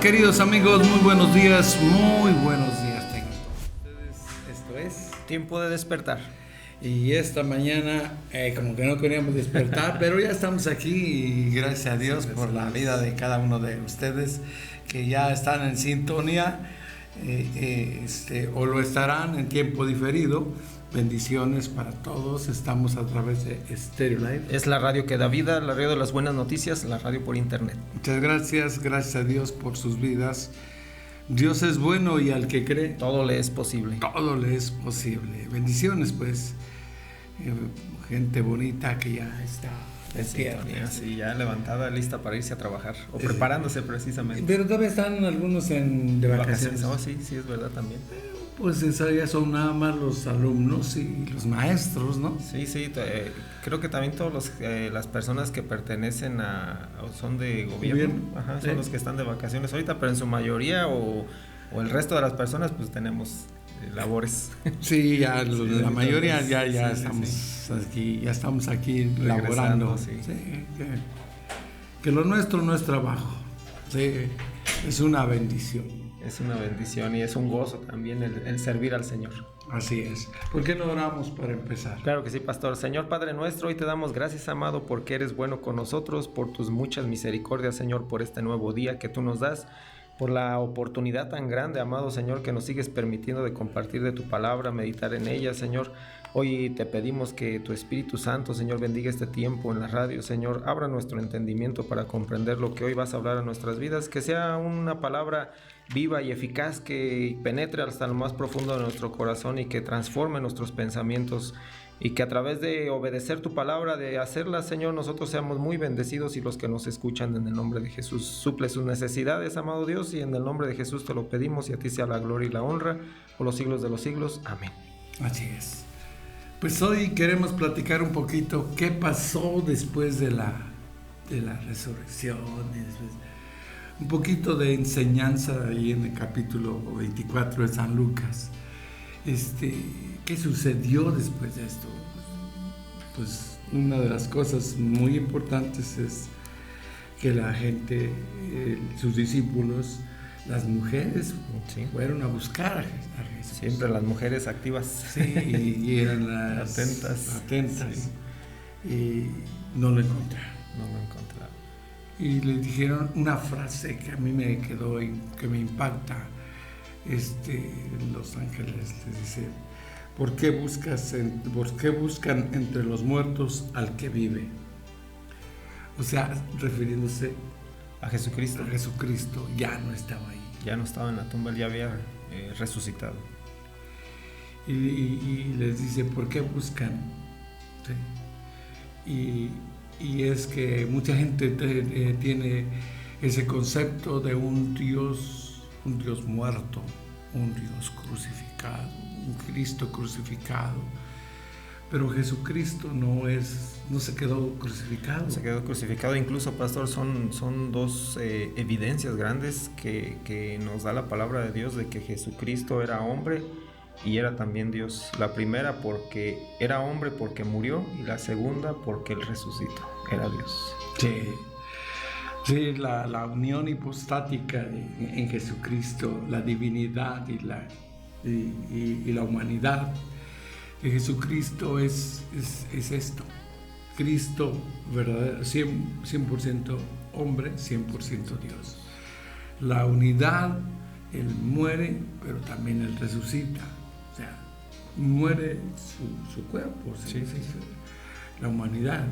Queridos amigos, muy buenos días tengan todos ustedes. Esto es Tiempo de despertar. y esta mañana como que no queríamos despertar, pero ya estamos aquí y gracias a Dios por la vida de cada uno de ustedes que ya están en sintonía o lo estarán en tiempo diferido. Bendiciones para todos. Estamos a través de Stereo Live. Es la radio que da vida, la radio de las buenas noticias, la radio por internet. Muchas gracias a Dios por sus vidas. Dios es bueno y al que cree, todo le es posible. todo le es posible. Bendiciones, pues. Gente bonita que ya está despierta. Sí, ya levantada, lista para irse a trabajar o preparándose precisamente. Pero todavía están algunos de vacaciones. Oh, sí, es verdad también. Pues ya son nada más los alumnos y los maestros, ¿no? Sí, creo que también todas las personas que pertenecen o son de gobierno, son los que están de vacaciones ahorita, pero en su mayoría o el resto de las personas pues tenemos labores. Sí, ya la mayoría ya estamos aquí laborando. Sí. Sí, que lo nuestro no es trabajo, sí, es una bendición. Es una bendición y es un gozo también el servir al Señor. Así es. ¿Por qué no oramos para empezar? Claro que sí, pastor. Señor Padre nuestro, hoy te damos gracias, amado, porque eres bueno con nosotros, por tus muchas misericordias, Señor, por este nuevo día que tú nos das, por la oportunidad tan grande, amado Señor, que nos sigues permitiendo de compartir de tu palabra, meditar en ella, Señor. Hoy te pedimos que tu Espíritu Santo, Señor, bendiga este tiempo en la radio, Señor. Abra nuestro entendimiento para comprender lo que hoy vas a hablar a nuestras vidas, que sea una palabra viva y eficaz que penetre hasta lo más profundo de nuestro corazón y que transforme nuestros pensamientos, y que a través de obedecer tu palabra, de hacerla, Señor, nosotros seamos muy bendecidos y los que nos escuchan, en el nombre de Jesús. Suple sus necesidades, amado Dios, y en el nombre de Jesús te lo pedimos, y a ti sea la gloria y la honra por los siglos de los siglos. Amén. Así es. Pues hoy queremos platicar un poquito qué pasó después de la resurrección, un poquito de enseñanza ahí en el capítulo 24 de San Lucas. ¿Qué sucedió después de esto? Pues una de las cosas muy importantes es que la gente, sus discípulos, las mujeres, fueron a buscar a Jesús. Siempre las mujeres activas. Sí, y eran las atentas. Sí. Y no lo encontraron. Y le dijeron una frase que a mí me quedó y que me impacta. Los ángeles les dice: ¿por qué buscan entre los muertos al que vive? O sea, refiriéndose a Jesucristo. Jesucristo ya no estaba ahí. Ya no estaba en la tumba, él ya había resucitado. Y les dice: ¿por qué buscan? ¿Sí? Y es que mucha gente tiene ese concepto de un Dios muerto, un Dios crucificado, un Cristo crucificado. Pero Jesucristo no se quedó crucificado. Se quedó crucificado. Incluso, pastor, son dos evidencias grandes que nos da la palabra de Dios de que Jesucristo era hombre y era también Dios. La primera porque era hombre, porque murió, y la segunda porque él resucitó, era Dios. Sí, la unión hipostática en Jesucristo, la divinidad y la humanidad de Jesucristo es esto. Cristo verdadero, 100% hombre, 100% Dios. La unidad, él muere, pero también él resucita. O sea, muere su cuerpo, la humanidad,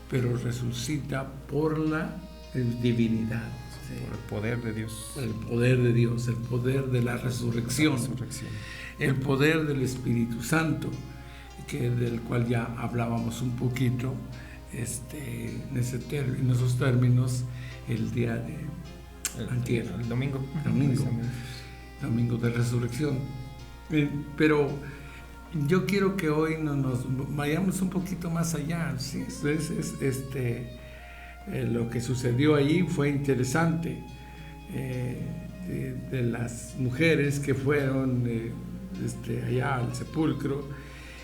pero resucita por la divinidad. Por el poder de Dios. El poder de Dios, el poder de la resurrección. El poder del Espíritu Santo, del cual ya hablábamos un poquito en esos términos el día de antier, el domingo de resurrección. Pero yo quiero que hoy nos vayamos un poquito más allá. ¿Sí? Lo que sucedió ahí fue interesante. De las mujeres que fueron allá al sepulcro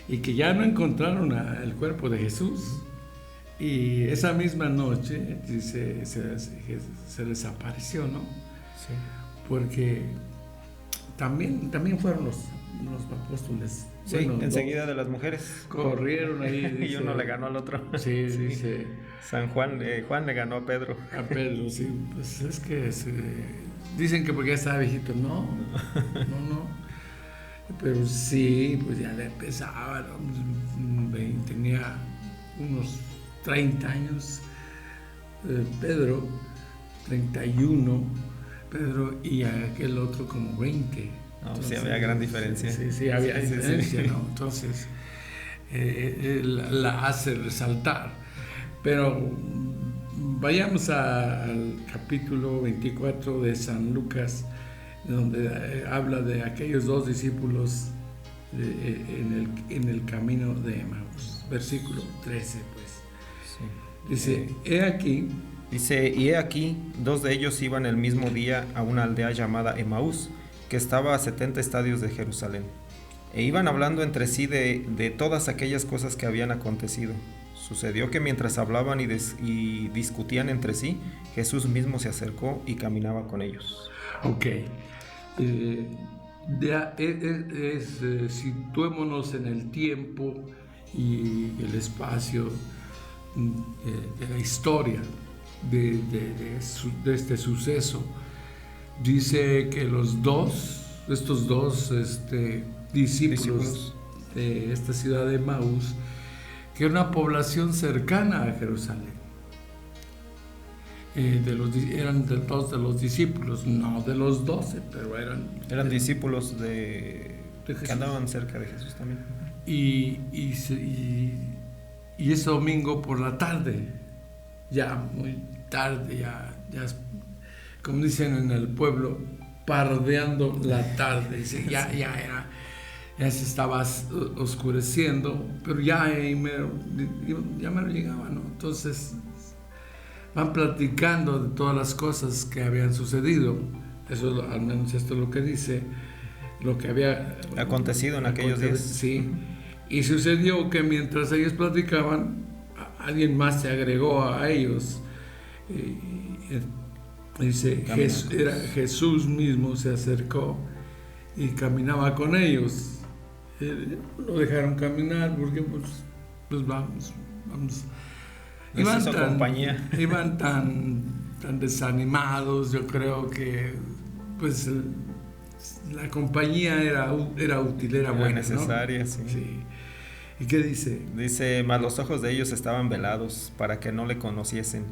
y que ya no encontraron el cuerpo de Jesús, y esa misma noche se les apareció, ¿no? Sí. Porque también fueron los apóstoles. Sí, bueno, enseguida de las mujeres. Corrieron ahí. Dice, y uno le ganó al otro. Sí, sí. Dice. San Juan, Juan le ganó a Pedro. A Pedro, sí. Pues es que dicen que porque ya estaba viejito. No. Pero sí, pues ya le empezaba, ¿no? Tenía unos 30 años. Pedro, 31. Pedro y aquel otro como 20. No, entonces, sí había gran diferencia. Sí, había diferencia, ¿no? Entonces, la hace resaltar. Pero vayamos al capítulo 24 de San Lucas, donde habla de aquellos dos discípulos en el camino de Emaús. Versículo 13, pues. Sí. Dice, y he aquí, dos de ellos iban el mismo día a una aldea llamada Emaús, que estaba a 70 estadios de Jerusalén, e iban hablando entre sí de todas aquellas cosas que habían acontecido. Sucedió que mientras hablaban y discutían entre sí, Jesús mismo se acercó y caminaba con ellos. Ok. Situémonos en el tiempo y el espacio de la historia de este suceso. Dice que estos dos discípulos de esta ciudad de Emaús, que era una población cercana a Jerusalén, eran de los discípulos, no de los 12, pero eran discípulos que andaban cerca de Jesús también. Y ese domingo por la tarde, ya muy tarde, ya como dicen en el pueblo, pardeando la tarde. Dice, ya se estaba oscureciendo, pero ya me lo llegaba, ¿no? Entonces van platicando de todas las cosas que habían sucedido. Eso, al menos esto es lo que dice, lo que había acontecido en aquellos días. Sí. Y sucedió que mientras ellos platicaban, alguien más se agregó a ellos. Dice, Jesús mismo se acercó y caminaba con ellos. Lo dejaron caminar porque pues vamos. Iban tan desanimados. Yo creo que pues la compañía era útil, era buena, necesaria, ¿no? Sí. ¿Y qué dice? Dice, mas los ojos de ellos estaban velados para que no le conociesen.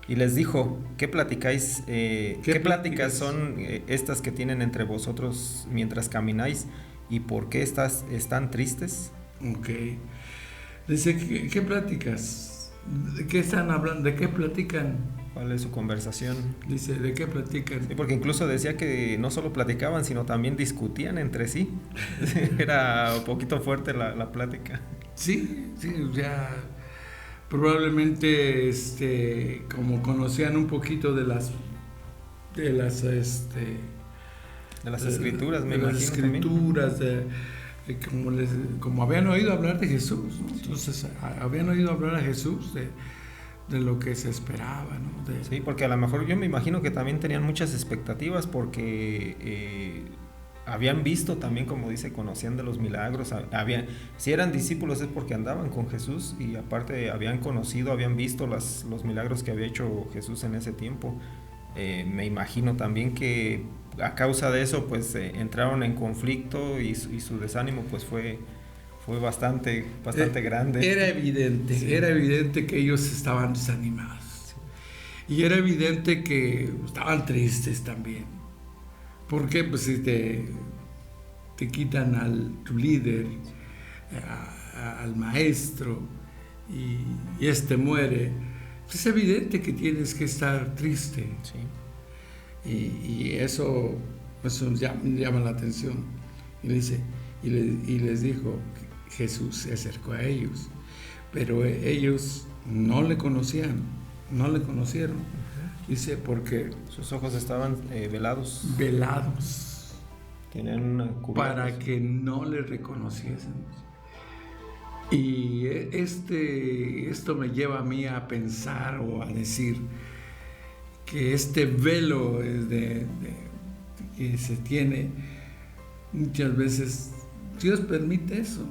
Y les dijo, ¿qué platicáis? ¿Qué pláticas son estas que tienen entre vosotros mientras camináis? ¿Y por qué están tristes? Ok. Dice, ¿qué pláticas? ¿De qué están hablando? ¿De qué platican? ¿Cuál es su conversación? Dice, ¿de qué platican? Sí, porque incluso decía que no solo platicaban, sino también discutían entre sí. Era un poquito fuerte la plática. Sí, ya probablemente como conocían un poquito de las escrituras, me imagino. De las escrituras, como habían oído hablar de Jesús, ¿no? Entonces habían oído hablar a Jesús de lo que se esperaba, ¿no? Sí, porque a lo mejor yo me imagino que también tenían muchas expectativas porque habían visto también, como dice, conocían de los milagros. Si eran discípulos es porque andaban con Jesús y aparte habían visto los milagros que había hecho Jesús en ese tiempo. Me imagino también que a causa de eso pues entraron en conflicto y su desánimo pues fue bastante grande. Era evidente que ellos estaban desanimados. Sí. Y era evidente que estaban tristes también. Porque pues si te quitan a tu líder, al maestro, y muere, pues es evidente que tienes que estar triste. Sí. Y eso llama la atención. Y les dijo, Jesús se acercó a ellos, pero ellos no le conocieron. Dice, porque sus ojos estaban velados. Tenían una cubierta para que no le reconociesen. Y esto me lleva a mí a pensar o a decir que este velo que se tiene, muchas veces Dios permite eso.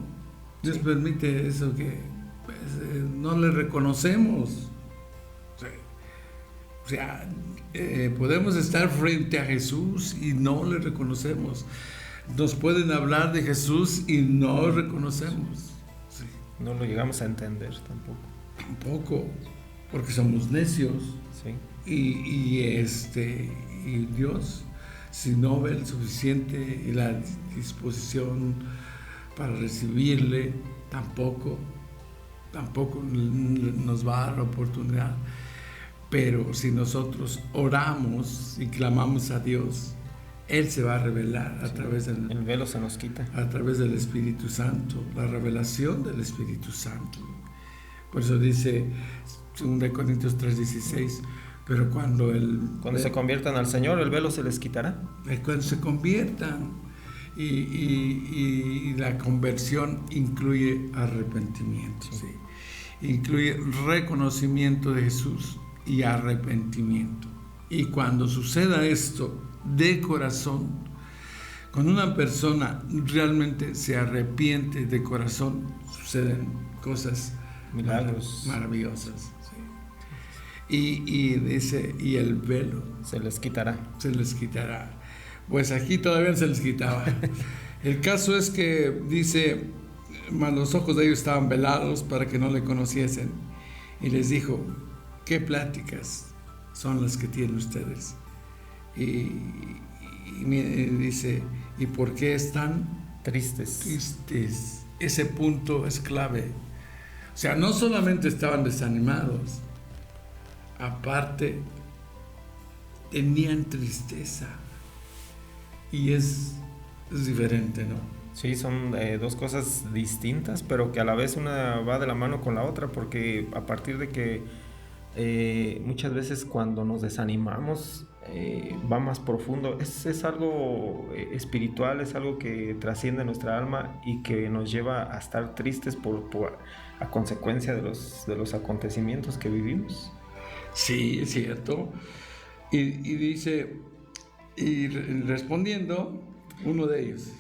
Dios permite eso que pues, no le reconocemos. O sea, podemos estar frente a Jesús y no le reconocemos. Nos pueden hablar de Jesús y no lo reconocemos. Sí. No lo llegamos a entender tampoco. Tampoco, porque somos necios. Sí. Y Dios, si no ve el suficiente y la disposición para recibirle, tampoco nos va a dar la oportunidad. Pero si nosotros oramos y clamamos a Dios, Él se va a revelar a través del... El velo se nos quita. A través del Espíritu Santo, la revelación del Espíritu Santo. Por eso dice 2 Corintios 3:16, pero cuando se conviertan al Señor, el velo se les quitará. Cuando se conviertan, y la conversión incluye arrepentimiento, sí. Incluye reconocimiento de Jesús y arrepentimiento. Y cuando suceda esto de corazón, cuando una persona realmente se arrepiente de corazón, suceden cosas, milagros maravillosas. Sí. Y dice, y el velo se les quitará. Pues aquí todavía se les quitaba. El caso es que dice, mas los ojos de ellos estaban velados para que no le conociesen. Y les dijo, ¿qué pláticas son las que tienen ustedes? Y dice, ¿y por qué están tristes? Ese punto es clave. O sea, no solamente estaban desanimados, aparte tenían tristeza. Y es diferente, ¿no? Sí, son dos cosas distintas, pero que a la vez una va de la mano con la otra, porque a partir de que muchas veces cuando nos desanimamos va más profundo, es algo espiritual, es algo que trasciende nuestra alma y que nos lleva a estar tristes a consecuencia de los acontecimientos que vivimos. Sí, es cierto. Y dice, y respondiendo, uno de ellos,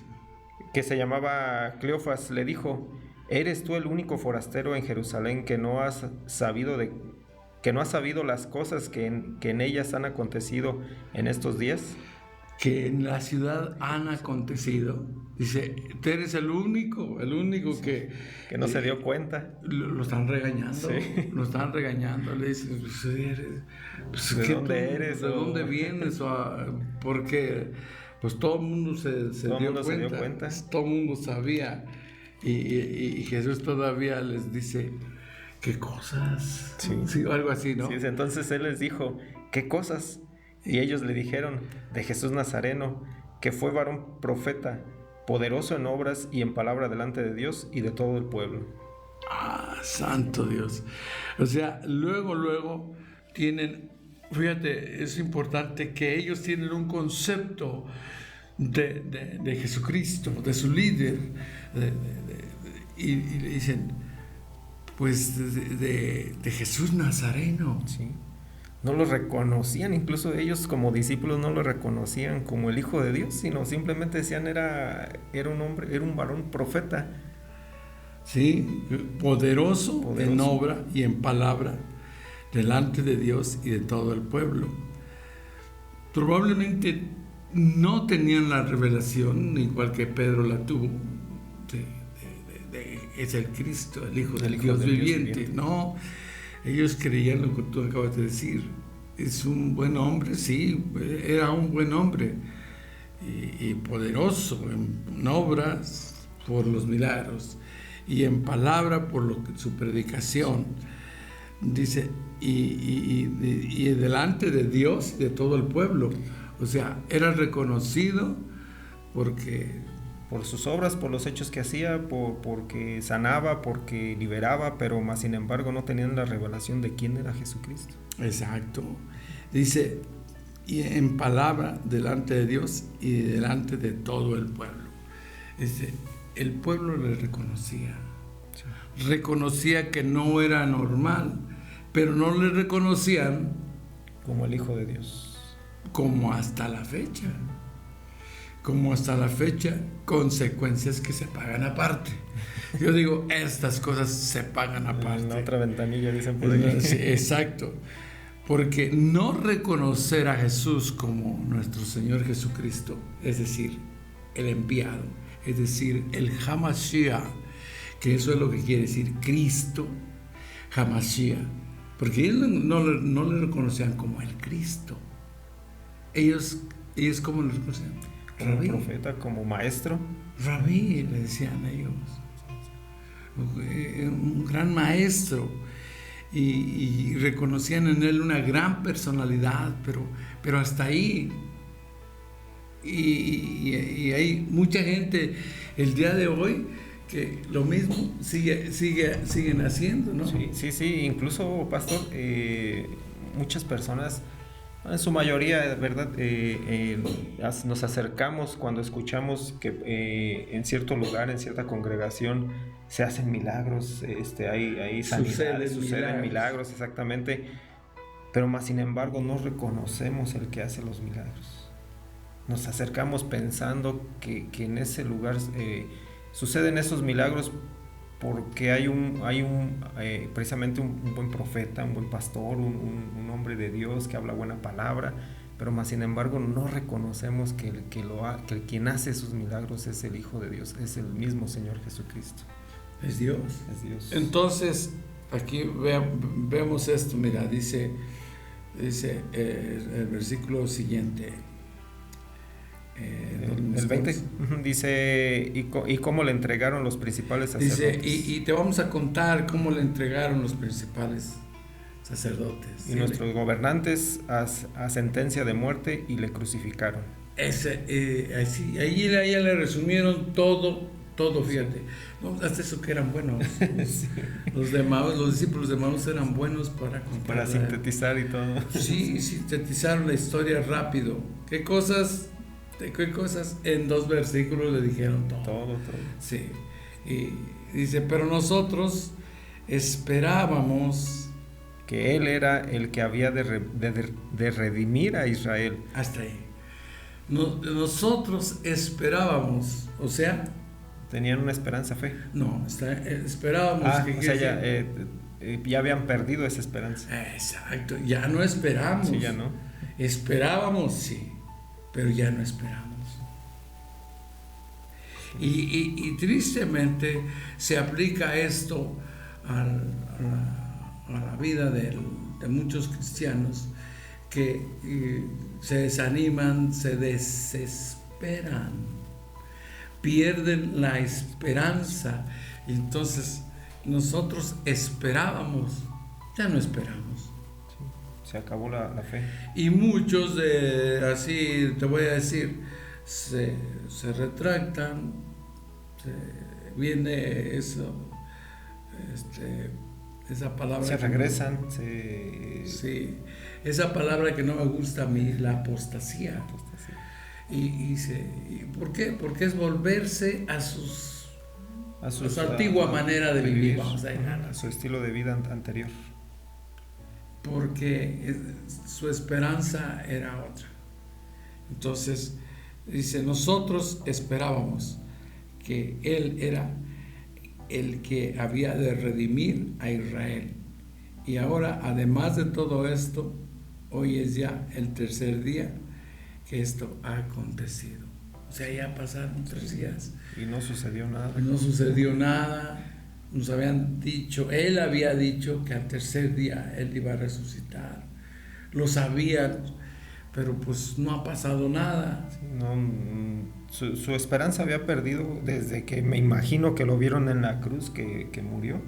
que se llamaba Cleofas, le dijo, ¿eres tú el único forastero en Jerusalén que no has sabido las cosas que en ellas han acontecido en estos días? Que en la ciudad han acontecido. Dice, tú eres el único que no se dio cuenta. Lo están regañando. Sí. Lo están regañando. Le dicen, ¿de dónde eres? ¿De dónde vienes? Porque pues todo el mundo se dio cuenta. Todo el mundo sabía. Y Jesús todavía les dice, ¿qué cosas? Sí, algo así, ¿no? Sí, entonces Él les dijo, ¿qué cosas? Y ellos le dijeron, de Jesús Nazareno, que fue varón profeta, poderoso en obras y en palabra delante de Dios y de todo el pueblo. Ah, santo Dios. O sea, luego tienen, fíjate, es importante que ellos tienen un concepto de Jesucristo, de su líder, y le dicen, pues de Jesús Nazareno. Sí. No lo reconocían, incluso ellos como discípulos no lo reconocían como el Hijo de Dios, sino simplemente decían era un hombre, era un varón profeta. Sí, poderoso en obra y en palabra, delante de Dios y de todo el pueblo. Probablemente no tenían la revelación, igual que Pedro la tuvo, es el Cristo, el Hijo del Dios viviente. No, ellos creían lo que tú acabas de decir. Es un buen hombre, sí, era un buen hombre y poderoso en obras por los milagros y en palabra por su predicación. Dice, y delante de Dios y de todo el pueblo. O sea, era reconocido por sus obras, por los hechos que hacía, porque sanaba, porque liberaba, pero más sin embargo no tenían la revelación de quién era Jesucristo. Exacto. Dice, y en palabra delante de Dios y delante de todo el pueblo. Dice, el pueblo le reconocía. Sí. Reconocía que no era normal, pero no le reconocían Como el Hijo de Dios. Como hasta la fecha. Como hasta la fecha, consecuencias que se pagan aparte. Yo digo, estas cosas se pagan aparte. En la otra ventanilla dicen por ahí. Sí, exacto. Porque no reconocer a Jesús como nuestro Señor Jesucristo, es decir, el enviado, es decir, el Hamashiach, que eso es lo que quiere decir Cristo, Hamashiach, porque ellos no le reconocían como el Cristo. Ellos ¿cómo lo reconocían? Como profeta, como maestro. Rabí, le decían ellos. Un gran maestro. Y reconocían en él una gran personalidad, pero hasta ahí. Y hay mucha gente el día de hoy que lo mismo siguen haciendo, ¿no? Sí, incluso, pastor, muchas personas, en su mayoría, ¿verdad? Nos acercamos cuando escuchamos que en cierto lugar, en cierta congregación, se hacen milagros, hay sanidades, suceden milagros, exactamente, pero más sin embargo no reconocemos el que hace los milagros. Nos acercamos pensando que en ese lugar suceden esos milagros porque hay precisamente un buen profeta, un buen pastor, un hombre de Dios que habla buena palabra, pero más sin embargo no reconocemos que quien hace esos milagros es el Hijo de Dios, es el mismo Señor Jesucristo. Es Dios. Entonces, aquí vemos esto, mira, dice el versículo siguiente. El 20 dice, y cómo le entregaron los principales sacerdotes. Dice, y te vamos a contar cómo le entregaron los principales sacerdotes. Y nuestros gobernantes a sentencia de muerte y le crucificaron. Ahí le resumieron todo, fíjate. No, hasta eso que eran buenos. Sí. Los discípulos de Maús eran buenos para sintetizar y todo. Sí, sintetizaron la historia rápido. ¿Qué cosas en 2 versículos le dijeron todo? Todo. Sí. Y dice, pero nosotros esperábamos que Él era el que había de redimir a Israel. Hasta ahí. Nosotros esperábamos, o sea... ¿Tenían una esperanza, fe? No, esperábamos... ya habían perdido esa esperanza. Exacto, ya no esperamos. Sí, ya no. Esperábamos, sí, pero ya no esperamos. Y tristemente se aplica esto a la vida de muchos cristianos que se desaniman, se desesperan, pierden la esperanza. Y entonces nosotros esperábamos, ya no esperamos. Sí, se acabó la fe. Y muchos así te voy a decir, se retractan, viene eso, esa palabra. Se regresan. Sí, esa palabra que no me gusta a mí, la apostasía. Y ¿por qué? Porque es volverse a su antigua manera de vivir, vamos a dejarla. A su estilo de vida anterior. Porque su esperanza era otra. Entonces, dice, nosotros esperábamos que Él era el que había de redimir a Israel. Y ahora, además de todo esto, hoy es ya el 3er día que esto ha acontecido. O sea, ya pasaron 3 días. Y no sucedió nada. No sucedió nada. Nos habían dicho, Él había dicho que al 3er día Él iba a resucitar. Lo sabían, pero pues no ha pasado nada. No, su esperanza había perdido desde que me imagino que lo vieron en la cruz que murió,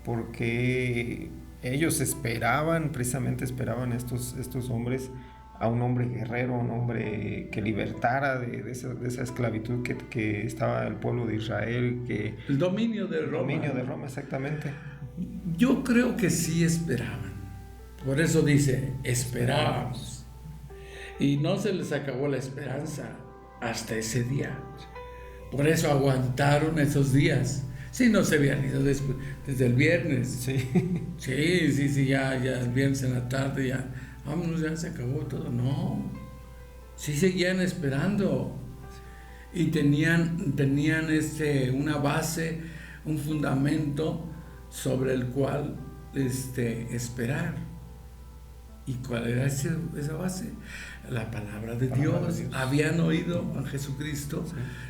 porque ellos precisamente esperaban estos hombres a un hombre guerrero, un hombre que libertara de esa esclavitud que estaba el pueblo de Israel, el dominio de Roma. El dominio de Roma, exactamente. Yo creo que sí esperaban. Por eso dice, esperábamos. Y no se les acabó la esperanza hasta ese día. Por eso aguantaron esos días. Sí, no se habían ido desde el viernes. Sí. Sí, ya el viernes en la tarde ya vámonos, ya se acabó todo. No, sí seguían esperando y tenían una base, un fundamento sobre el cual esperar. ¿Y cuál era esa base? La palabra de Dios. Habían oído a Jesucristo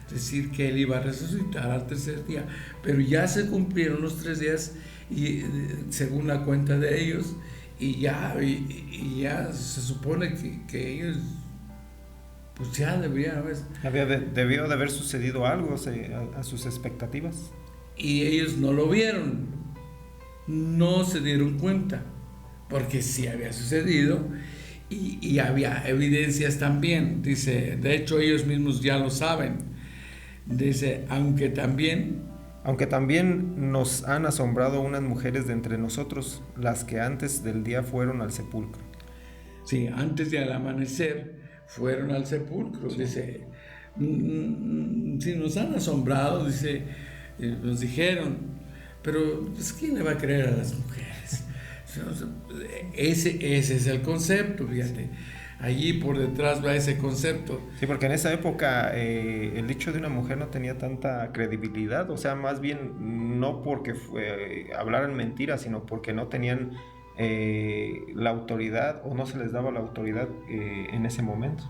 decir que Él iba a resucitar al tercer día, pero ya se cumplieron los 3 días y según la cuenta de ellos, y ya se supone que ellos pues ya deberían haber... Debió de haber sucedido algo a sus expectativas. Y ellos no lo vieron, no se dieron cuenta, porque sí había sucedido y había evidencias también. Dice, de hecho ellos mismos ya lo saben. Dice, aunque también nos han asombrado unas mujeres de entre nosotros, las que antes del día fueron al sepulcro. Sí, antes del amanecer fueron al sepulcro. Sí. Dice, si nos han asombrado, dice, nos dijeron, pero pues, ¿quién le va a creer a las mujeres? Ese es el concepto, fíjate. Allí por detrás va ese concepto. Sí, porque en esa época el hecho de una mujer no tenía tanta credibilidad, o sea, más bien no porque hablaran mentiras, sino porque no tenían la autoridad o no se les daba la autoridad en ese momento.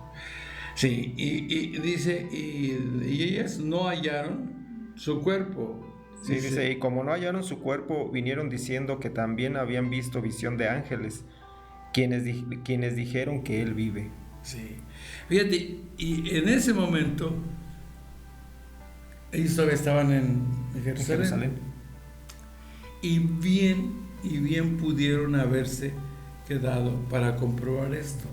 Sí, y dice, y ellas no hallaron su cuerpo. Sí, dice, y como no hallaron su cuerpo, vinieron diciendo que también habían visto visión de ángeles, quienes dijeron que Él vive. Sí, fíjate, y en ese momento, ellos todavía estaban en Jerusalén. Y bien pudieron haberse quedado para comprobar esto.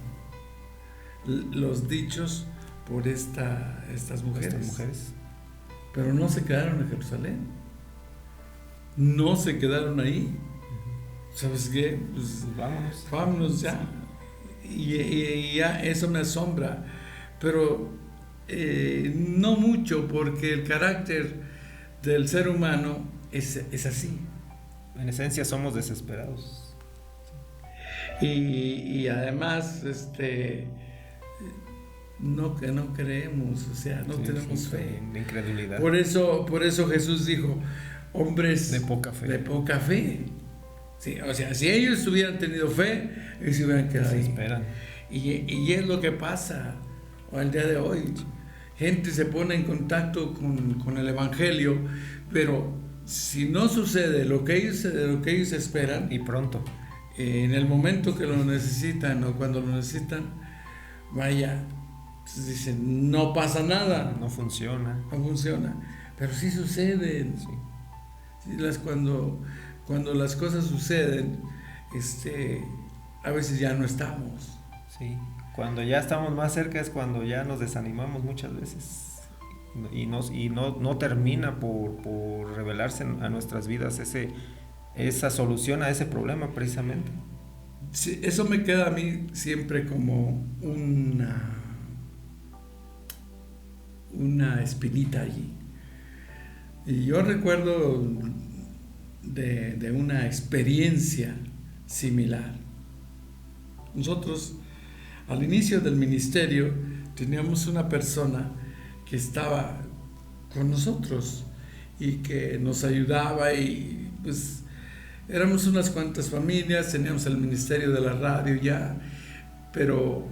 Los dichos por estas mujeres. Pero no se quedaron en Jerusalén. No se quedaron ahí. ¿Sabes qué? Pues vámonos ya. Y ya eso me asombra. Pero no mucho, porque el carácter del ser humano es así. En esencia somos desesperados. Y además, no creemos, o sea, no tenemos fe. De incredulidad. Por eso Jesús dijo, hombres de poca fe. Sí, o sea, si ellos hubieran tenido fe, ellos se hubieran quedado ahí. Esperan. Y es lo que pasa al día de hoy. Gente se pone en contacto con el Evangelio, pero si no sucede lo que ellos esperan, y pronto, en el momento que lo necesitan o cuando lo necesitan, vaya, dicen, no pasa nada. No funciona. Pero sí suceden. Sí. Cuando las cosas suceden, a veces ya no estamos. Sí, cuando ya estamos más cerca es cuando ya nos desanimamos muchas veces y no termina por revelarse a nuestras vidas esa solución a ese problema precisamente. Sí, eso me queda a mí siempre como una espinita allí. Y yo recuerdo de una experiencia similar. Nosotros, al inicio del ministerio, teníamos una persona que estaba con nosotros y que nos ayudaba, y pues éramos unas cuantas familias, teníamos el ministerio de la radio ya, pero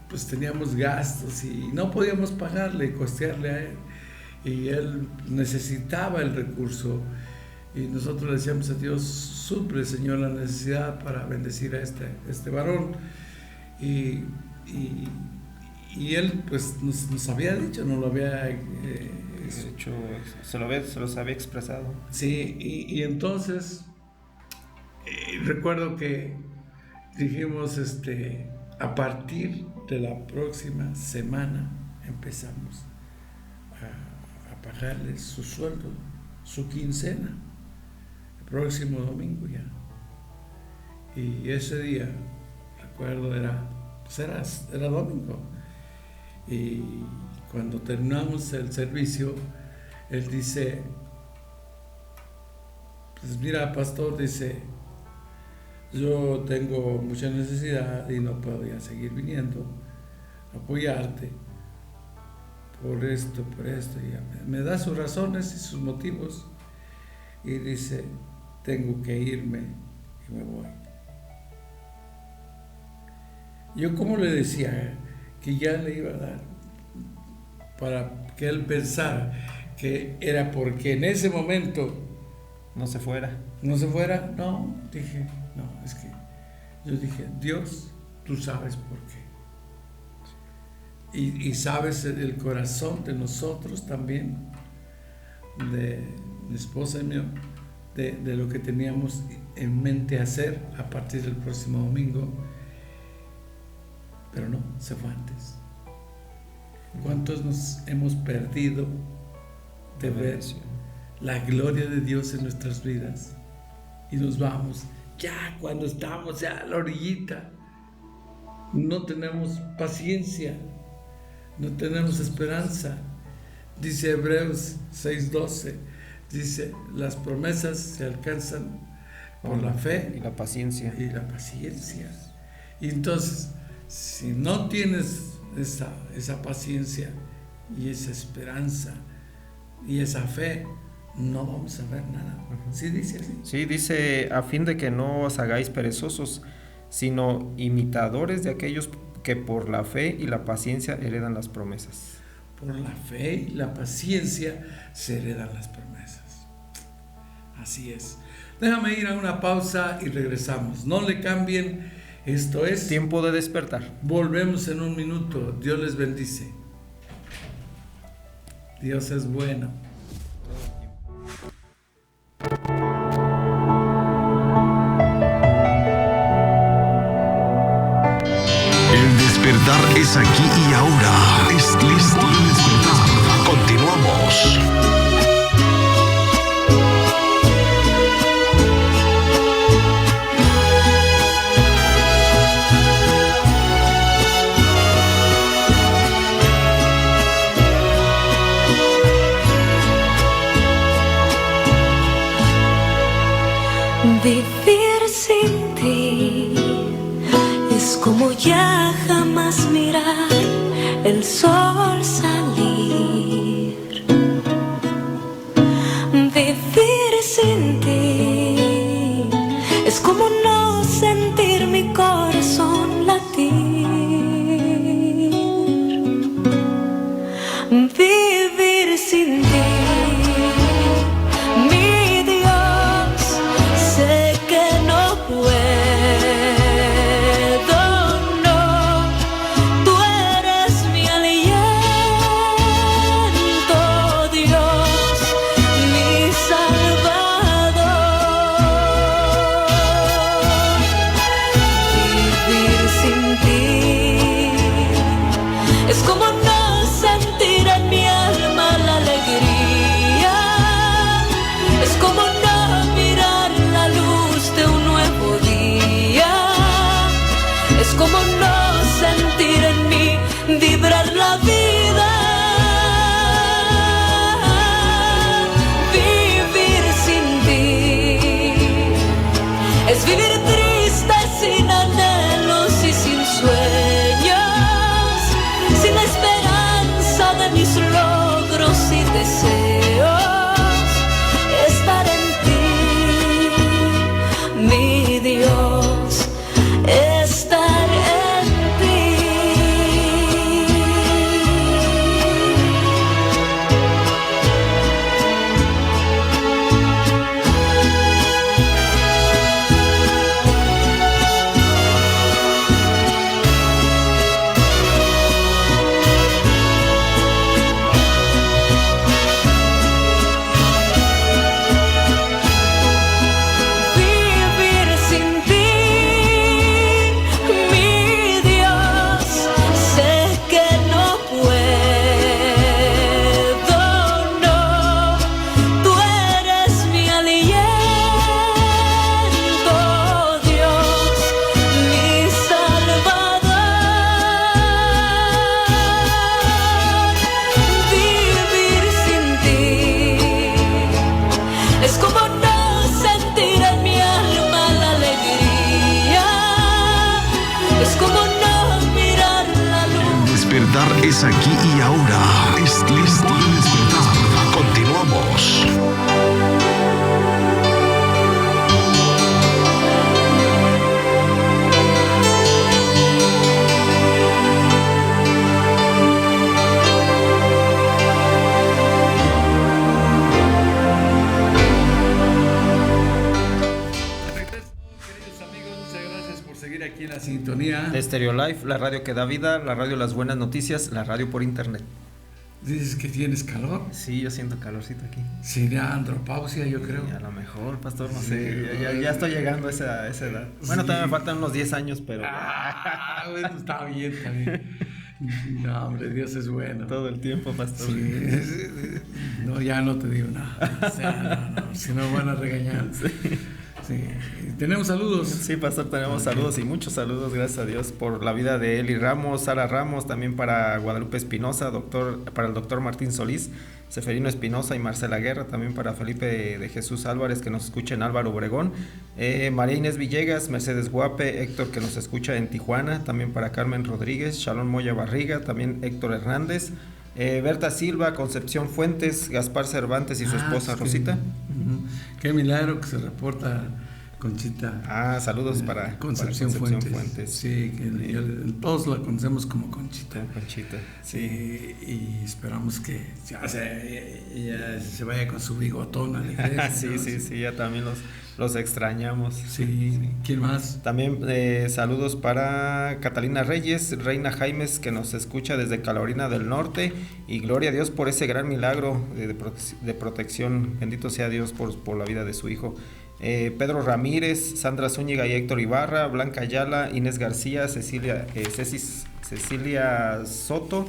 pues teníamos gastos y no podíamos pagarle, costearle a él. Y él necesitaba el recurso y nosotros le decíamos a Dios, suple, Señor, la necesidad para bendecir a este varón. Y él pues nos había dicho, nos lo había hecho, se los había expresado. Sí, y entonces recuerdo que dijimos, a partir de la próxima semana empezamos a pagarles su sueldo, su quincena, el próximo domingo ya. Y ese día, recuerdo, era domingo. Y cuando terminamos el servicio, él dice, pues mira, pastor, dice, yo tengo mucha necesidad y no puedo ya seguir viniendo a apoyarte por esto, y me da sus razones y sus motivos y dice, tengo que irme y me voy. Yo como le decía que ya le iba a dar para que él pensara que era porque en ese momento no se fuera, no, dije, no, es que yo dije, Dios, tú sabes por qué. Y sabes el corazón de nosotros también, de mi esposa y mío, de lo que teníamos en mente hacer a partir del próximo domingo, pero no, se fue antes. ¿Cuántos nos hemos perdido de ver la gloria de Dios en nuestras vidas? Y nos vamos, ya cuando estamos ya a la orillita, no tenemos paciencia, no tenemos esperanza. Dice Hebreos 6:12, dice, las promesas se alcanzan por la fe y la paciencia. Y entonces, si no tienes esa paciencia y esa esperanza y esa fe, no vamos a ver nada. ¿Sí dice así? Sí, dice, a fin de que no os hagáis perezosos, sino imitadores de aquellos que por la fe y la paciencia heredan las promesas. Por la fe y la paciencia se heredan las promesas. Así es. Déjame ir a una pausa y regresamos. No le cambien. Esto es Tiempo de Despertar. Volvemos en un minuto. Dios les bendice. Dios es bueno. El despertar es aquí y ahora. Es tiempo de despertar. Continuamos. Vivir sin ti es como ya jamás mirar el sol salir. Vivir sin ti es como no sentir mi corazón latir. Vivir sin ti, vibrar la vida. Vivir sin ti es vivir triste, sin anhelos y sin sueños, sin la esperanza de mis logros y deseos. Estar en ti, mi Dios, estar en ti. Stereo Life, la radio que da vida, la radio Las Buenas Noticias, la radio por internet. ¿Dices que tienes calor? Sí, yo siento calorcito aquí. Sería andropausia, yo creo. Sí, a lo mejor, pastor, no Sí. sé. Ya estoy llegando a esa edad. Bueno, Sí. todavía me faltan unos 10 años, pero Bueno, está bien, está bien. No, hombre, Dios es bueno. todo el tiempo, pastor. Sí. No, ya no te digo nada. O sea, no, si no van a regañar. Sí. Tenemos saludos. Sí, pastor, tenemos saludos y muchos saludos, gracias a Dios, por la vida de Eli Ramos, Sara Ramos, también para Guadalupe Espinosa, para el doctor Martín Solís, Seferino Espinosa y Marcela Guerra, también para Felipe de Jesús Álvarez, que nos escucha en Álvaro Obregón, María Inés Villegas, Mercedes Guape, Héctor, que nos escucha en Tijuana, también para Carmen Rodríguez, Shalom Moya Barriga, también Héctor Hernández, Berta Silva, Concepción Fuentes, Gaspar Cervantes y su esposa Rosita. Qué milagro que se reporta Conchita. Saludos para Concepción Fuentes. Sí, todos la conocemos como Conchita. Conchita. Sí, y esperamos que ya se vaya con su bigotón a la iglesia. Sí, ya también los extrañamos. Sí, ¿quién más? También saludos para Catalina Reyes, Reina Jaimes, que nos escucha desde Carolina del Norte, y gloria a Dios por ese gran milagro de protección. Bendito sea Dios por la vida de su hijo. Pedro Ramírez, Sandra Zúñiga y Héctor Ibarra, Blanca Ayala, Inés García, Cecilia Soto,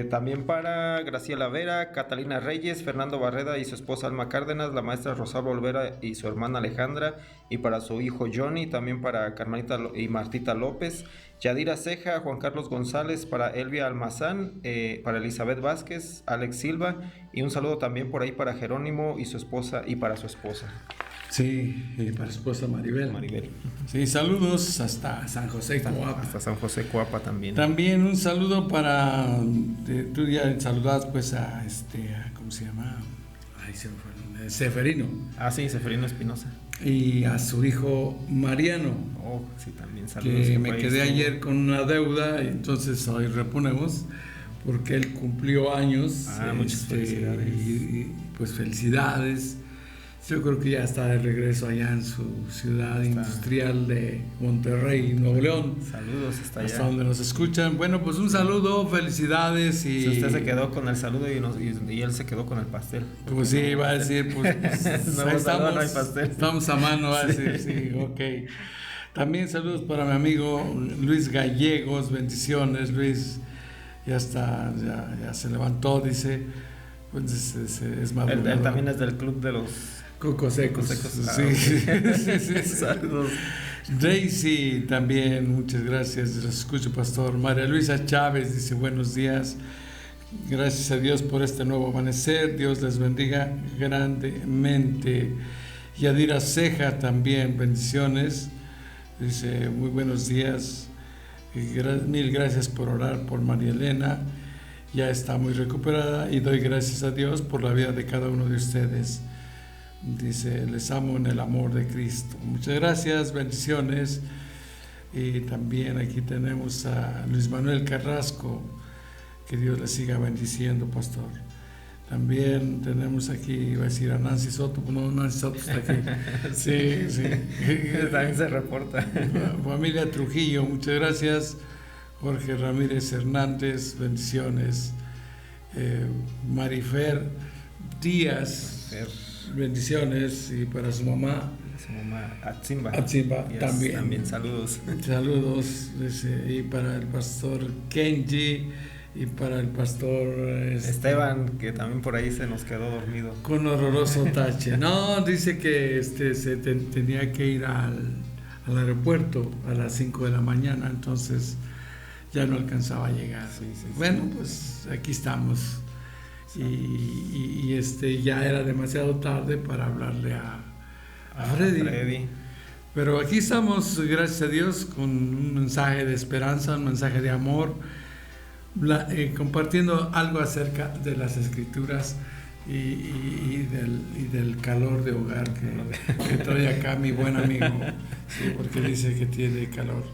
también para Graciela Vera, Catalina Reyes, Fernando Barreda y su esposa Alma Cárdenas, la maestra Rosalba Olvera y su hermana Alejandra, y para su hijo Johnny, también para Carmelita y Martita López, Yadira Ceja, Juan Carlos González, para Elvia Almazán, para Elizabeth Vázquez, Alex Silva, y un saludo también por ahí para Jerónimo y su esposa y para su esposa. Sí, y para su esposa Maribel. Sí, saludos hasta San José Coapa. Hasta San José Coapa también. También un saludo para, tú ya saludas pues a ¿cómo se llama? Ay, se me fue, Seferino. Sí, Seferino Espinosa. Y a su hijo Mariano. Sí, también saludos. Que me quedé ayer con una deuda, y entonces hoy reponemos, porque él cumplió años. Muchas felicidades. Y pues felicidades. Yo creo que ya está de regreso allá en su ciudad industrial de Monterrey, Nuevo León. Saludos hasta allá. Hasta donde nos escuchan. Bueno, pues un saludo, felicidades. Y si usted se quedó con el saludo y él se quedó con el pastel. Pues sí, va a decir, pues no, ahí estamos, no hay pastel. Estamos a mano, va a decir, sí, ok. También saludos para mi amigo Luis Gallegos, bendiciones, Luis. Ya está, ya se levantó, dice. Pues es maduro. Él también es del club de los Cocos secos. Sí. Saludos. Daisy también, muchas gracias. Los escucho, pastor. María Luisa Chávez dice buenos días. Gracias a Dios por este nuevo amanecer. Dios les bendiga grandemente. Yadira Ceja también, bendiciones. Dice muy buenos días. Mil gracias por orar por María Elena. Ya está muy recuperada y doy gracias a Dios por la vida de cada uno de ustedes. Dice, les amo en el amor de Cristo. Muchas gracias, bendiciones. Y también aquí tenemos a Luis Manuel Carrasco. Que Dios le siga bendiciendo, pastor. También tenemos aquí, iba a decir a Nancy Soto. No, Nancy Soto está aquí. Sí. También se reporta. Familia Trujillo, muchas gracias. Jorge Ramírez Hernández, bendiciones. Marifer Díaz, bendiciones. Y para su mamá Atzimba, también saludos. Y para el pastor Kenji y para el pastor Esteban, que también por ahí se nos quedó dormido con horroroso tache. No, dice que tenía que ir al aeropuerto a las 5 de la mañana, entonces ya no alcanzaba a llegar. Sí. Bueno, pues aquí estamos. Y ya era demasiado tarde para hablarle a Freddy. Pero aquí estamos, gracias a Dios, con un mensaje de esperanza, un mensaje de amor, compartiendo algo acerca de las Escrituras y del calor de hogar que trae acá mi buen amigo, sí, porque dice que tiene calor.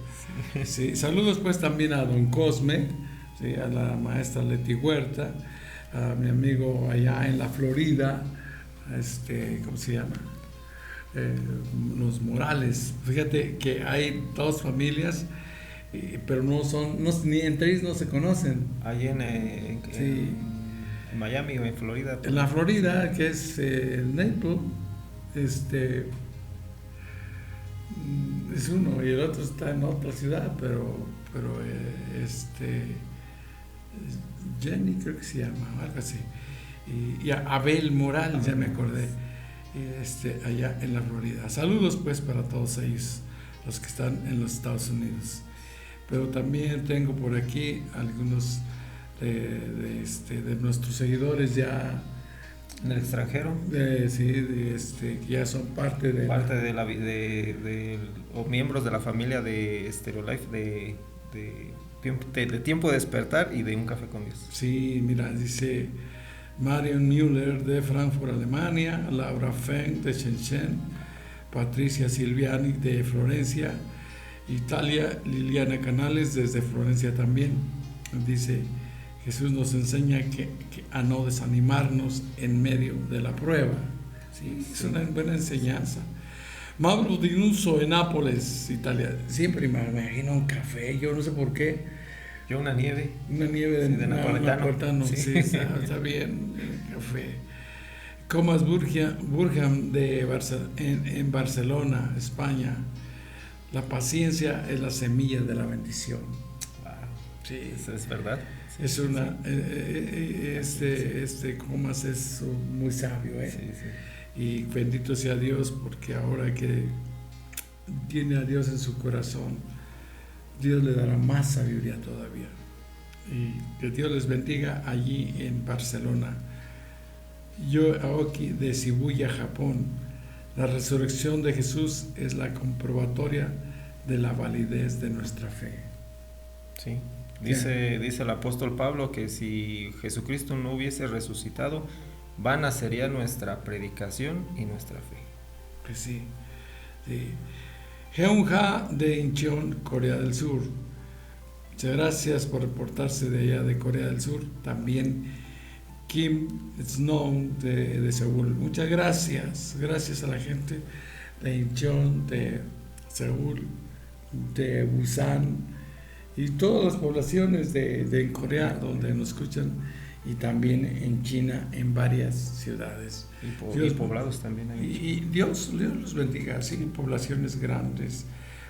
Sí, saludos pues también a don Cosme, sí, a la maestra Leti Huerta, a mi amigo allá en la Florida, ¿cómo se llama? Los Morales. Fíjate que hay dos familias pero no son, ni entre ellos no se conocen. Ahí Sí. en Miami o en Florida. En la Florida, que es Naples, es uno y el otro está en otra ciudad, pero Jenny creo que se llama, algo así. Y Abel Morales, ya me acordé, allá en la Florida. Saludos pues para todos ellos, los que están en los Estados Unidos. Pero también tengo por aquí algunos de nuestros seguidores ya en el extranjero. Que ya son parte de o miembros de la familia de Stereo Life de Tiempo de Despertar y de Un Café con Dios. Sí, mira, dice Marion Müller de Frankfurt, Alemania, Laura Feng de Shenzhen, Patricia Silviani de Florencia, Italia, Liliana Canales desde Florencia también. Dice: Jesús nos enseña a no desanimarnos en medio de la prueba. Sí, es una buena enseñanza. Mauro Dinuso en Nápoles, Italia. Siempre me imagino un café, yo no sé por qué. Yo una nieve. Una nieve de napolitano. Sí, está bien, el café. Comas Burgham en Barcelona, España. La paciencia es la semilla de la bendición. Wow. Sí. Eso es verdad. Sí, es una Comas es muy sabio, Sí. Y bendito sea Dios, porque ahora que tiene a Dios en su corazón, Dios le dará más sabiduría todavía. Y que Dios les bendiga allí en Barcelona. Yo Aoki de Shibuya, Japón. La resurrección de Jesús es la comprobatoria de la validez de nuestra fe. Sí. Dice el apóstol Pablo que si Jesucristo no hubiese resucitado, vana sería nuestra predicación y nuestra fe. Pues sí. Heung-ha de Incheon, Corea del Sur. Muchas gracias por reportarse de allá de Corea del Sur. También Kim Snow de Seúl. Muchas gracias. Gracias a la gente de Incheon, de Seúl, de Busan y todas las poblaciones de Corea donde nos escuchan, y también en China, en varias ciudades. Y poblados también hay. Y Dios los bendiga, sí, poblaciones grandes.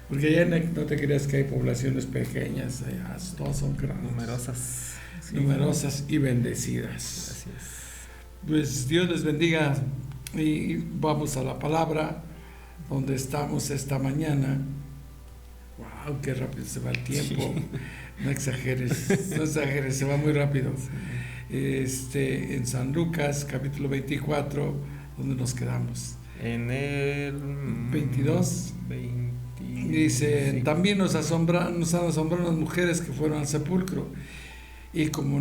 Porque allá no te creas que hay poblaciones pequeñas, allá todas son grandes. Numerosas. Sí. Numerosas y bendecidas. Gracias. Pues Dios les bendiga y vamos a la palabra donde estamos esta mañana. ¡Wow! ¡Qué rápido se va el tiempo! Sí. No exageres, se va muy rápido. Sí. En San Lucas, capítulo 24, ¿dónde nos quedamos? En el 22. Dice: sí. También nos han asombrado las mujeres que fueron al sepulcro y cómo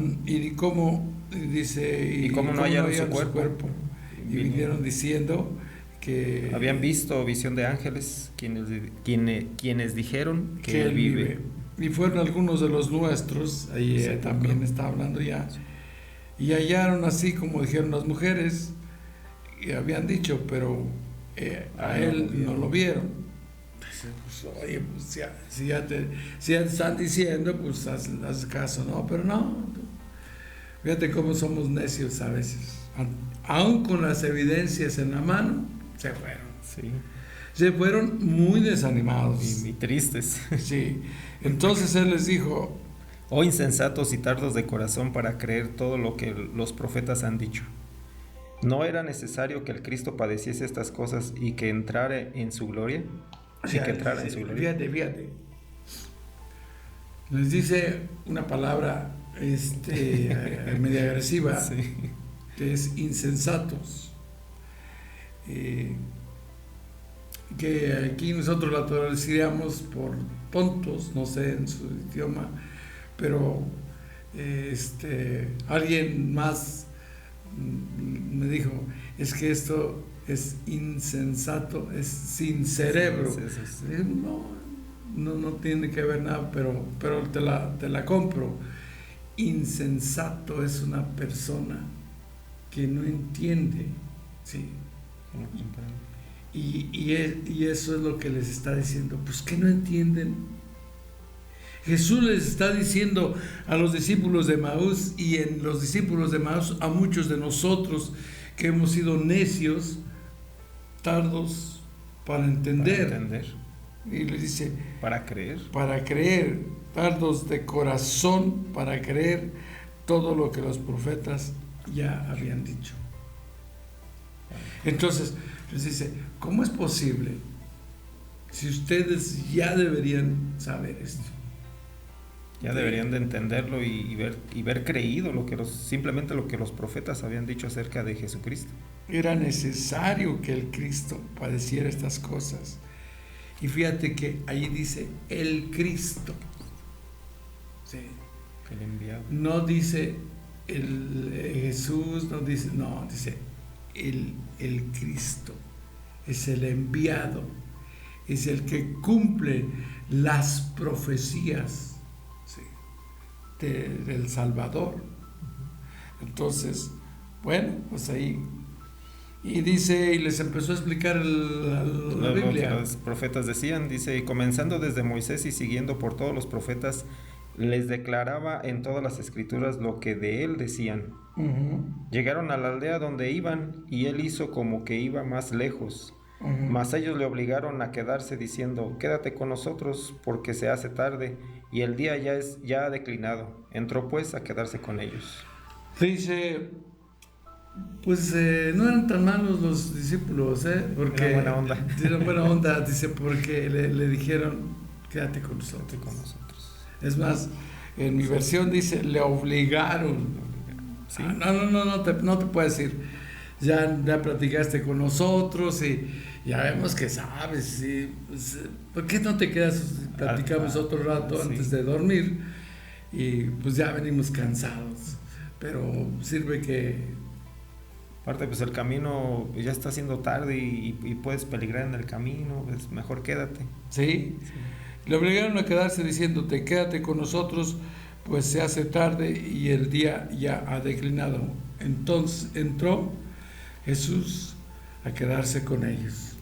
no hallaron su cuerpo. Y vinieron diciendo que habían visto visión de ángeles quienes dijeron que él vive. Y fueron algunos de los nuestros, ahí también está hablando ya, y hallaron así como dijeron las mujeres, y habían dicho, pero a él no lo vieron. Pues, oye, pues si ya te están diciendo, pues haz caso, ¿no? Pero no, fíjate cómo somos necios a veces. Aún con las evidencias en la mano, se fueron. Sí. Se fueron muy desanimados. Y tristes. Sí. Entonces él les dijo: oh insensatos y tardos de corazón para creer todo lo que los profetas han dicho. ¿No era necesario que el Cristo padeciese estas cosas y que entrara en su gloria? Fíjate. Les dice una palabra media agresiva, sí, que es insensatos. Que aquí nosotros la traduciríamos por tontos, no sé en su idioma, pero alguien más me dijo: es que esto es insensato, es sin cerebro. Sí. No tiene que ver nada, pero te la compro. Insensato es una persona que no entiende, ¿sí? Y eso es lo que les está diciendo. Pues que no entienden. Jesús les está diciendo a los discípulos de Maús y en los discípulos de Maús a muchos de nosotros que hemos sido necios, tardos para entender. Y le dice, para creer, tardos de corazón para creer todo lo que los profetas ya habían dicho. Entonces les dice, ¿cómo es posible si ustedes ya deberían saber esto? Ya deberían de entenderlo y ver creído simplemente lo que los profetas habían dicho acerca de Jesucristo. Era necesario que el Cristo padeciera estas cosas. Y fíjate que ahí dice el Cristo. Sí. El enviado. No dice Jesús, dice el Cristo. Es el enviado. Es el que cumple las profecías del Salvador. Entonces, bueno, pues ahí. Y dice, y les empezó a explicar la Biblia. Lo que los profetas decían, dice, y comenzando desde Moisés y siguiendo por todos los profetas, les declaraba en todas las escrituras lo que de él decían. Llegaron a la aldea donde iban, y él hizo como que iba más lejos. Mas ellos le obligaron a quedarse diciendo, quédate con nosotros porque se hace tarde y el día ya ha declinado. Entró pues a quedarse con ellos. Dice, pues no eran tan malos los discípulos, porque eran buena onda. Dice, porque le dijeron, quédate con nosotros. Es más, en mi versión dice, le obligaron. ¿Sí? No te puedes ir. Ya platicaste con nosotros y ya vemos que sabes, ¿sí? Pues, ¿por qué no te quedas? Platicamos otro rato antes de dormir y pues ya venimos cansados, pero sirve que... Aparte, pues el camino ya está haciendo tarde y puedes peligrar en el camino, pues mejor quédate. Sí, le obligaron a quedarse diciéndote, quédate con nosotros, pues se hace tarde y el día ya ha declinado. Entonces entró Jesús a quedarse con ellos.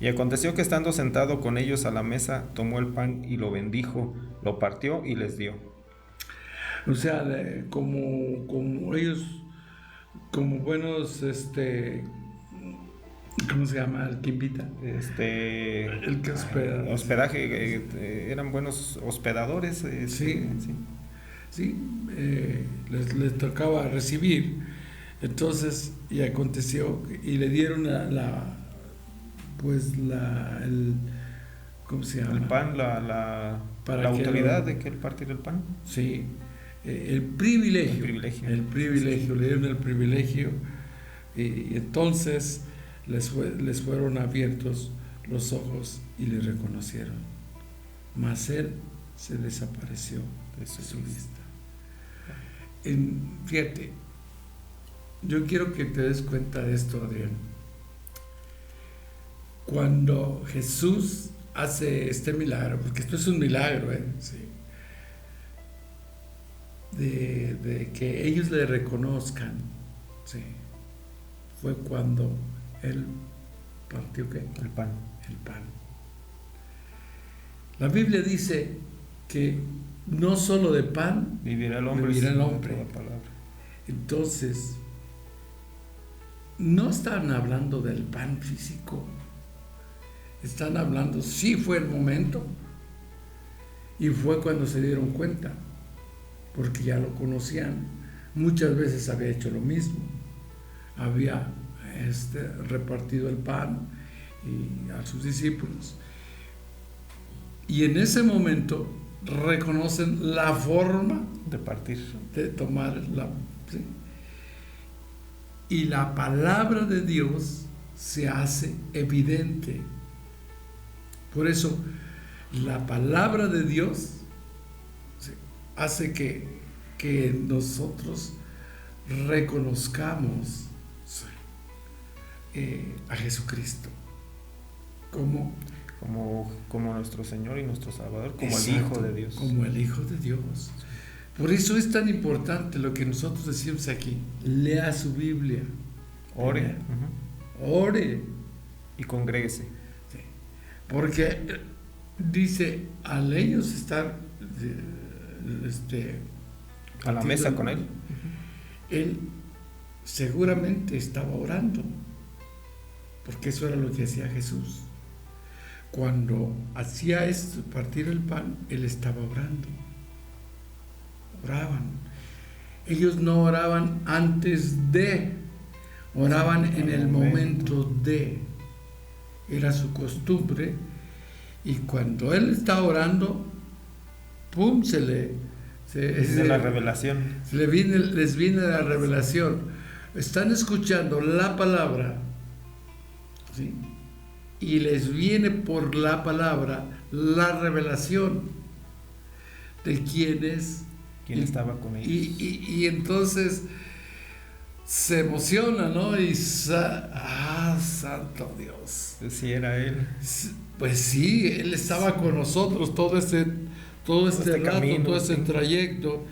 Y aconteció que estando sentado con ellos a la mesa, tomó el pan y lo bendijo, lo partió y les dio. O sea, como ellos, como buenos, ¿cómo se llama? El que invita. El que hospeda. Hospedaje, eran buenos hospedadores. Sí. Les tocaba recibir. Entonces, y aconteció, y le dieron ¿cómo se llama? El pan, la autoridad de que él partiera el pan. Sí, el privilegio, le dieron el privilegio, y entonces les fueron abiertos los ojos y le reconocieron, mas él se desapareció de su vista. Fíjate, yo quiero que te des cuenta de esto, Adrián. Cuando Jesús hace este milagro, porque esto es un milagro, sí, de que ellos le reconozcan, sí, fue cuando él partió ¿qué? El pan. La Biblia dice que no solo de pan vivirá el hombre. Entonces, no están hablando del pan físico, están hablando, sí fue el momento y fue cuando se dieron cuenta, porque ya lo conocían, muchas veces había hecho lo mismo, había repartido el pan a sus discípulos, y en ese momento reconocen la forma de partir, de tomar ¿sí? Y la palabra de Dios se hace evidente. Por eso la palabra de Dios hace que nosotros reconozcamos a Jesucristo como nuestro Señor y nuestro Salvador, como exacto, el Hijo de Dios. Como el Hijo de Dios. Por eso es tan importante lo que nosotros decimos aquí. Lea su Biblia. Ore. Ore. Y congréguese. Sí. Porque dice, al ellos estar a la mesa con él, él seguramente estaba orando, porque eso era lo que hacía Jesús. Cuando hacía esto, partir el pan, él estaba orando. Oraban. Ellos no oraban antes de, oraban en el momento de. Era su costumbre. Y cuando él está orando, ¡pum! la revelación. Les viene la revelación. Están escuchando la palabra, ¿sí? Y les viene por la palabra la revelación de quién estaba con ellos. Y entonces se emociona, ¿no? Y santo Dios. Sí, era él. Pues sí, él estaba con nosotros todo este rato, camino, todo este trayecto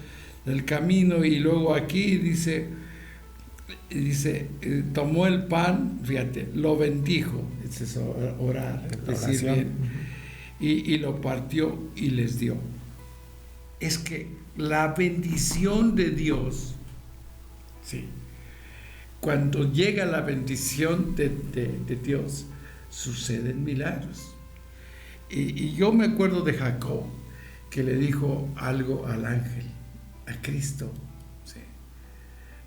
del camino. Y luego aquí dice, tomó el pan, fíjate, lo bendijo, es eso, orar, decir bien, y lo partió y les dio. Es que la bendición de Dios, sí, cuando llega la bendición de Dios, suceden milagros. Y yo me acuerdo de Jacob, que le dijo algo al ángel, a Cristo: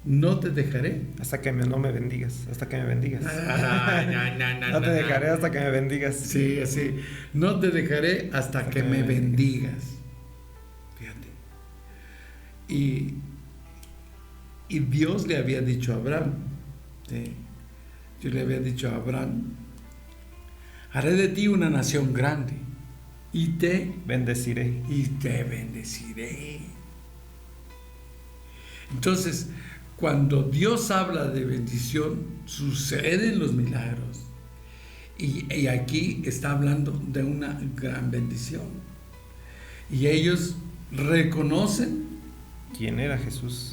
no te dejaré hasta que no me bendigas, hasta que me bendigas. No te dejaré hasta que me bendigas. Sí, así. No te dejaré hasta que me bendigas. Fíjate. Y Dios le había dicho a Abraham, ¿sí? Dios le había dicho a Abraham: haré de ti una nación grande y te bendeciré. Entonces, cuando Dios habla de bendición, suceden los milagros. Y aquí está hablando de una gran bendición. Y ellos reconocen quién era Jesús.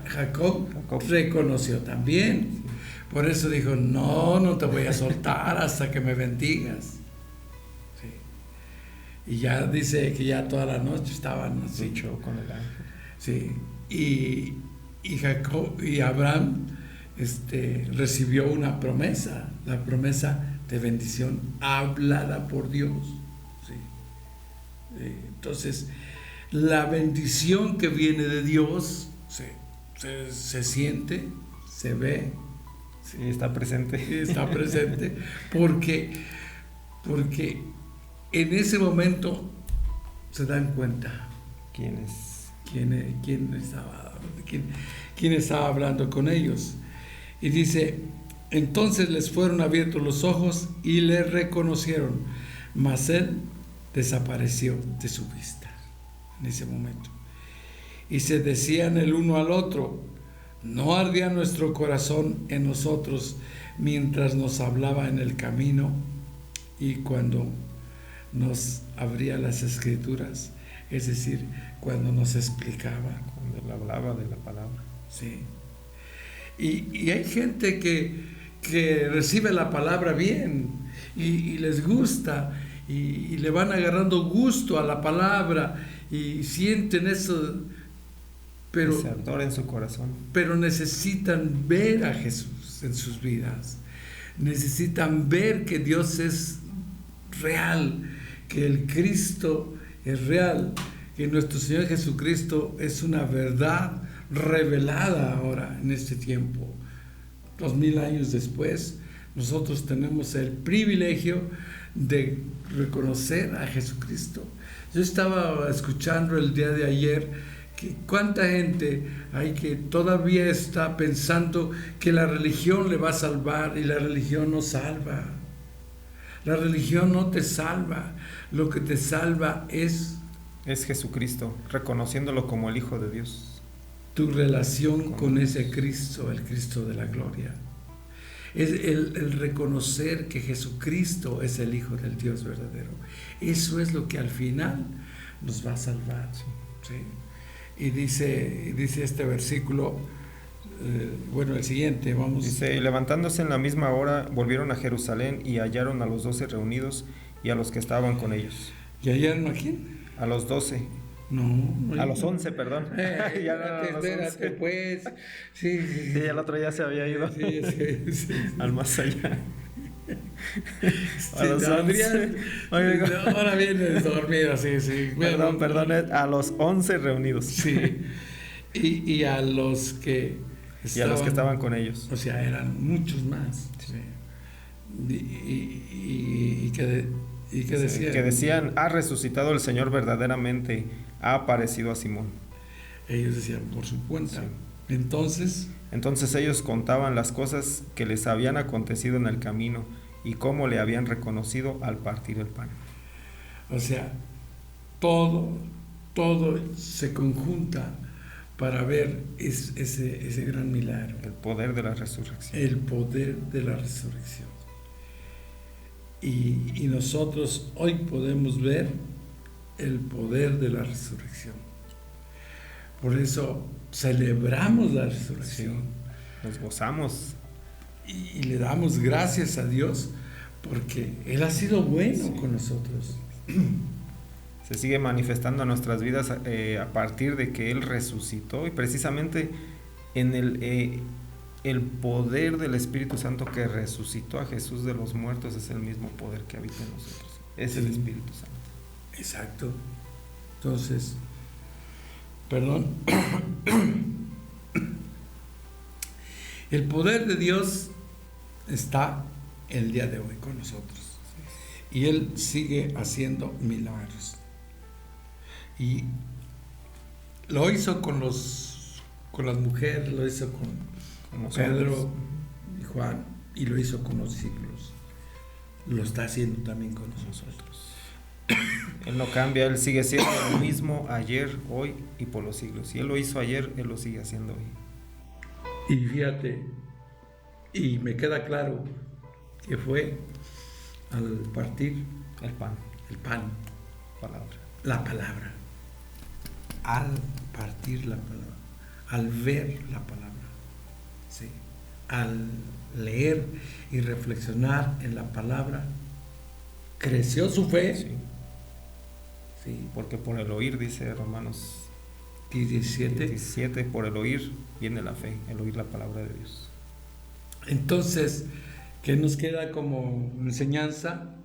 Jacob reconoció también. Por eso dijo: no te voy a soltar hasta que me bendigas. Sí. Y ya dice que ya toda la noche estaban así. Dicho con el ángel. Sí. Y Jacob y Abraham recibió una promesa, la promesa de bendición hablada por Dios. Sí. Entonces, la bendición que viene de Dios se siente, se ve. Sí, está presente. Está presente porque en ese momento se dan cuenta quién estaba hablando con ellos. Y dice: entonces les fueron abiertos los ojos y le reconocieron, mas él desapareció de su vista en ese momento. Y se decían el uno al otro: ¿no ardía nuestro corazón en nosotros mientras nos hablaba en el camino y cuando nos abría las escrituras? Es decir, cuando nos explicaba. Cuando le hablaba de la palabra. Sí. Y hay gente que recibe la palabra bien y les gusta y le van agarrando gusto a la palabra y sienten eso. Pero, se adora en su corazón. Pero necesitan ver a Jesús en sus vidas. Necesitan ver que Dios es real, que el Cristo es real, que nuestro Señor Jesucristo es una verdad revelada ahora en este tiempo. 2000 años después, nosotros tenemos el privilegio de reconocer a Jesucristo. Yo estaba escuchando el día de ayer que cuánta gente hay que todavía está pensando que la religión le va a salvar, y la religión no salva. La religión no te salva. Lo que te salva es Jesucristo, reconociéndolo como el Hijo de Dios. Tu relación con ese Cristo, el Cristo de la gloria. Es el reconocer que Jesucristo es el Hijo del Dios verdadero. Eso es lo que al final nos va a salvar. ¿Sí? Y dice este versículo, bueno, el siguiente, vamos. Dice, y levantándose en la misma hora, volvieron a Jerusalén y hallaron a los 12 reunidos y a los que estaban con ellos. ¿Y hallaron a quién? A los 12. No. A los 11, perdón. Ya no, a los Espérate, 11. pues. Sí. Sí, el otro ya se había ido Sí. al más allá. A Sí, los Adrián, 11. Oye, ahora vienes dormido, sí. Perdón, a los 11 reunidos. Sí. Y a los que Y a los que estaban con ellos. O sea, eran muchos más. Sí. Y que decían. Que decían, ha resucitado el Señor verdaderamente, ha aparecido a Simón. Ellos decían, por su cuenta. Sí. Entonces ellos contaban las cosas que les habían acontecido en el camino y cómo le habían reconocido al partir el pan. O sea, todo se conjunta para ver ese gran milagro. El poder de la resurrección. El poder de la resurrección. Y nosotros hoy podemos ver el poder de la resurrección. Por eso celebramos la resurrección. Sí, nos gozamos. Y le damos gracias a Dios porque Él ha sido bueno con nosotros. Se sigue manifestando en nuestras vidas a partir de que Él resucitó y precisamente en el poder del Espíritu Santo que resucitó a Jesús de los muertos es el mismo poder que habita en nosotros. Es el Espíritu Santo. Exacto. Entonces, perdón. El poder de Dios está el día de hoy con nosotros. Y Él sigue haciendo milagros. Y lo hizo con las mujeres, lo hizo con Pedro y Juan, y lo hizo con los discípulos. Lo está haciendo también con nosotros. Él no cambia, Él sigue siendo el mismo ayer, hoy y por los siglos. Si Él lo hizo ayer, Él lo sigue haciendo hoy. Y fíjate, y me queda claro que fue al partir el pan, la palabra, al partir la palabra, al ver la palabra, ¿sí? Al leer y reflexionar en la palabra, creció su fe. Sí. Sí, porque por el oír, dice Romanos 17, por el oír viene la fe, el oír la palabra de Dios. Entonces, ¿qué nos queda como enseñanza?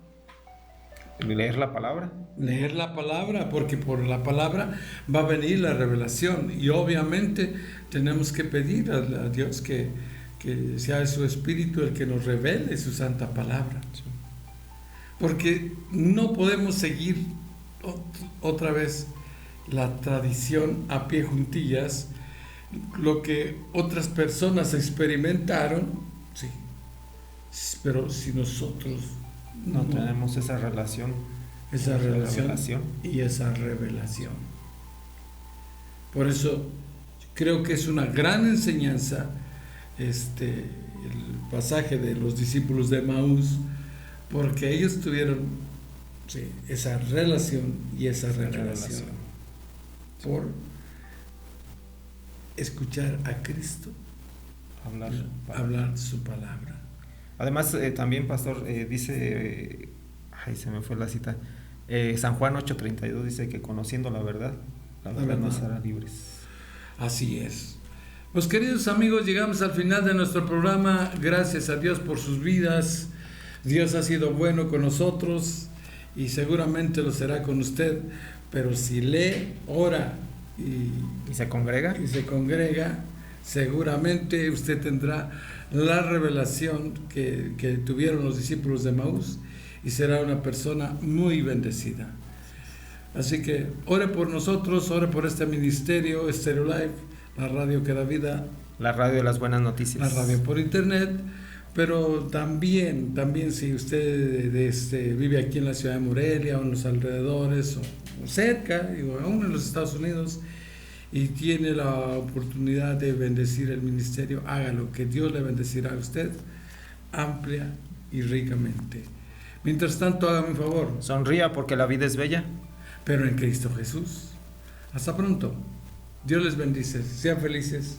Leer la palabra. Leer la palabra, porque por la palabra va a venir la revelación y obviamente tenemos que pedir a Dios que sea su Espíritu el que nos revele su santa palabra. Sí. Porque no podemos seguir otra vez la tradición a pie juntillas, lo que otras personas experimentaron, sí, pero si nosotros no tenemos esa relación y esa revelación. Por eso creo que es una gran enseñanza el pasaje de los discípulos de Emaús, porque ellos tuvieron esa relación y esa revelación por escuchar a Cristo hablar su palabra. Además, también, pastor, dice, se me fue la cita, San Juan 8:32 dice que conociendo la verdad nos hará libres. Así es. Pues queridos amigos, llegamos al final de nuestro programa. Gracias a Dios por sus vidas. Dios ha sido bueno con nosotros y seguramente lo será con usted. Pero si lee, ora y se congrega, seguramente usted tendrá la revelación que tuvieron los discípulos de Emaús y será una persona muy bendecida. Así que ore por nosotros, ore por este ministerio, Stereo Life, la radio que da vida, la radio de las buenas noticias, la radio por internet, pero también si usted vive aquí en la ciudad de Morelia o en los alrededores o cerca, aún en los Estados Unidos, y tiene la oportunidad de bendecir el ministerio, hágalo, que Dios le bendecirá a usted amplia y ricamente. Mientras tanto, hágame un favor. Sonría porque la vida es bella, pero en Cristo Jesús. Hasta pronto. Dios les bendice. Sean felices.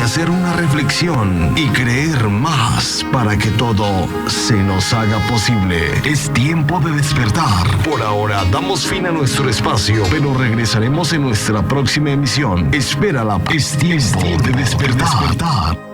hacer una reflexión y creer más para que todo se nos haga posible. Es tiempo de despertar. Por ahora damos fin a nuestro espacio, pero regresaremos en nuestra próxima emisión. Espérala. Es tiempo de despertar.